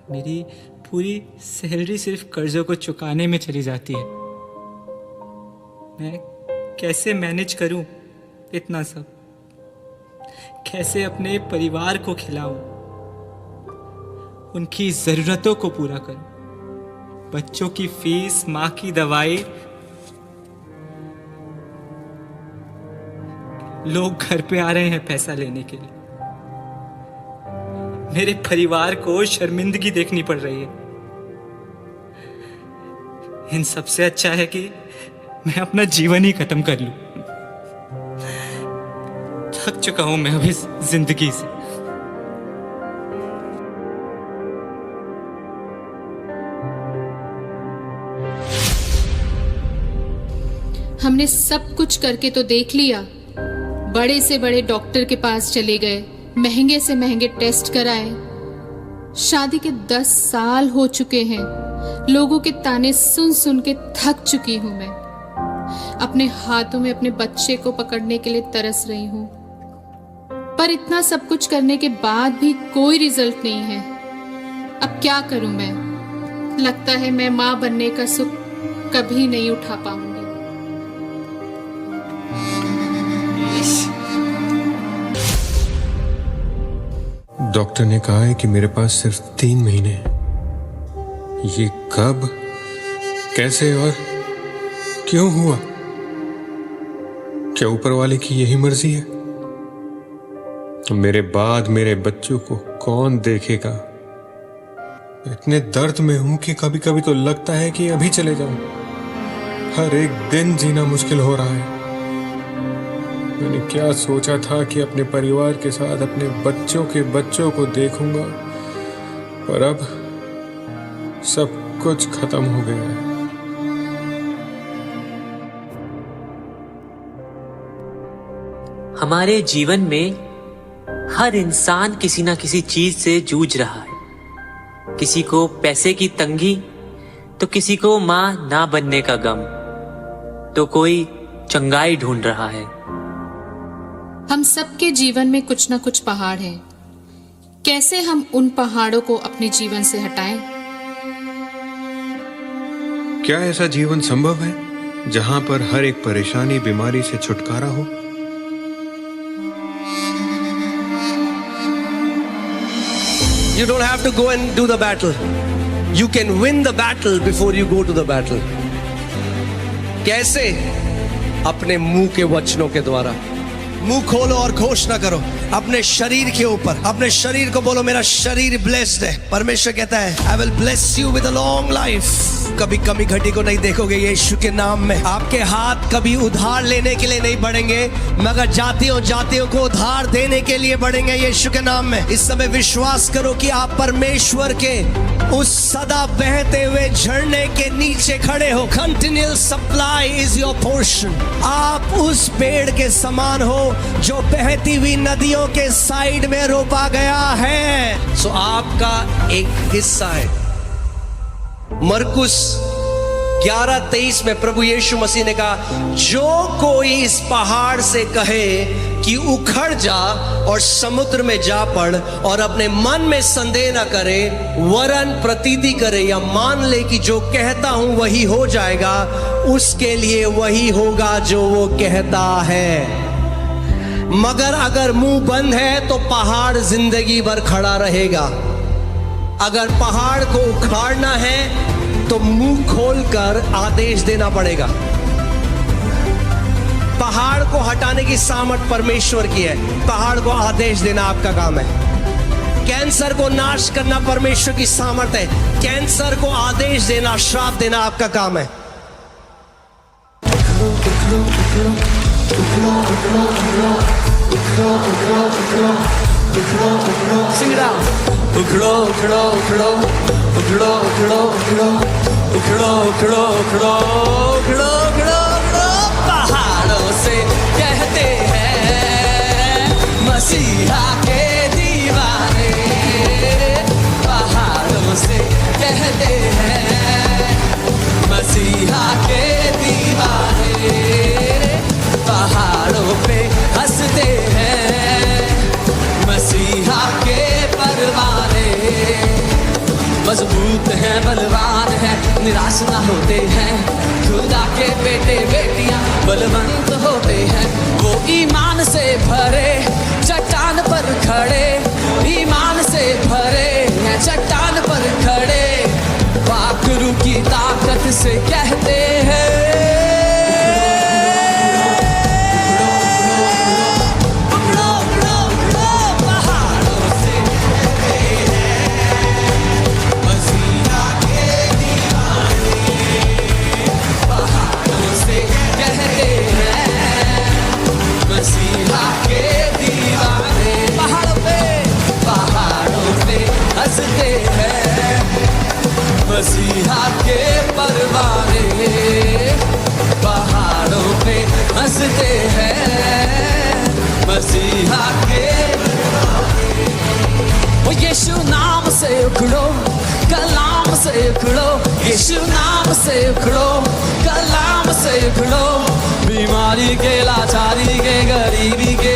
मेरी पूरी सैलरी सिर्फ कर्जों को चुकाने में चली जाती है। मैं कैसे मैनेज करूं इतना सब? कैसे अपने परिवार को खिलाऊं, उनकी ज़रूरतों को पूरा करूं, बच्चों की फीस, माँ की दवाई। लोग घर पे आ रहे हैं पैसा लेने के लिए। मेरे परिवार को शर्मिंदगी देखनी पड़ रही है। इन सबसे अच्छा है कि मैं अपना जीवन ही खत्म कर लूं। थक चुका हूं मैं अब इस जिंदगी से। हमने सब कुछ करके तो देख लिया। बड़े से बड़े डॉक्टर के पास चले गए, महंगे से महंगे टेस्ट कराए। शादी के 10 साल हो चुके हैं। लोगों के ताने सुन सुन के थक चुकी हूं मैं। अपने हाथों में अपने बच्चे को पकड़ने के लिए तरस रही हूं, पर इतना सब कुछ करने के बाद भी कोई रिजल्ट नहीं है। अब क्या करूं मैं? लगता है मैं मां बनने का सुख कभी नहीं उठा पाऊंगी। डॉक्टर ने कहा है कि मेरे पास सिर्फ 3 महीने हैं। ये कब, कैसे और क्यों हुआ? क्या ऊपर वाले की यही मर्जी है? मेरे बाद मेरे बच्चों को कौन देखेगा? इतने दर्द में हूं कि कभी कभी तो लगता है कि अभी चले जाऊं। हर एक दिन जीना मुश्किल हो रहा है। मैंने क्या सोचा था कि अपने परिवार के साथ अपने बच्चों के बच्चों को देखूंगा, पर अब सब कुछ खत्म हो गया है। हमारे जीवन में हर इंसान किसी ना किसी चीज से जूझ रहा है। किसी को पैसे की तंगी, तो किसी को मां ना बनने का गम, तो कोई चंगाई ढूंढ रहा है। हम सबके जीवन में कुछ ना कुछ पहाड़ हैं। कैसे हम उन पहाड़ों को अपने जीवन से हटाएं? क्या ऐसा जीवन संभव है जहां पर हर एक परेशानी, बीमारी से छुटकारा हो? You don't have to go and do the battle. You can win the battle before you go to the battle. कैसे? अपने मुंह के वचनों के द्वारा। मुंह खोलो और घोषणा करो अपने शरीर के ऊपर। अपने शरीर को बोलो, मेरा शरीर ब्लेस्ड है। परमेश्वर कहता है, I will bless you with a long life. कभी कमी घटी को नहीं देखोगे यीशु के नाम में। आपके हाथ कभी उधार लेने के लिए नहीं बढ़ेंगे, मगर जातियों जातियों को उधार देने के लिए बढ़ेंगे यीशु के नाम में। इस समय विश्वास करो कि आप परमेश्वर के उस सदा बहते हुए झरने के नीचे खड़े हो। Continual supply is your portion. आप उस पेड़ के समान हो जो बहती हुई नदियों के साइड में रोपा गया है। सो आपका एक हिस्सा है। मरकुस 11:23 में प्रभु यीशु मसीह ने कहा, जो कोई इस पहाड़ से कहे कि उखड़ जा और समुद्र में जा पड़, और अपने मन में संदेह न करे वरन प्रतीति करे या मान ले कि जो कहता हूं वही हो जाएगा, उसके लिए वही होगा जो वो कहता है। मगर अगर मुंह बंद है तो पहाड़ जिंदगी भर खड़ा रहेगा। अगर पहाड़ को उखाड़ना है तो मुंह खोलकर आदेश देना पड़ेगा। पहाड़ को हटाने की सामर्थ परमेश्वर की है। पहाड़ को आदेश देना आपका काम है। कैंसर को नाश करना परमेश्वर की सामर्थ है। कैंसर को आदेश देना, श्राप देना आपका काम है। Sing it out. उखड़ो उखड़ो उखड़ो उखड़ो उखड़ो उखड़ो उखड़ो उखड़ो उखड़ो उखड़ो उखड़ो उखड़ो पहाड़ों से कहते हैं मसीहा के दीवाने। पहाड़ों से कहते हैं मसीहा के दीवाने। पहाड़ों पे हंसते हैं मसीहा के परवाने। मजबूत हैं, बलवान हैं, निराश ना होते हैं। खुदा के बेटे बेटियां बलवंत होते हैं। वो ईमान से भरे चट्टान पर खड़े, ईमान से भरे हैं चट्टान पर खड़े। पाखरू की ताकत से कहते हैं मसीहा के दीवाने, पहाड़ों पे हंसते हैं। मसीहा के परवाने पहाड़ों पे हंसते हैं। मसीहा के वो यीशु नाम से उखड़ो, कलाम से उखड़ो, यीशु नाम से उखड़ो, कलाम से उखड़ो। बीमारी के, लाचारी के, गरीबी के,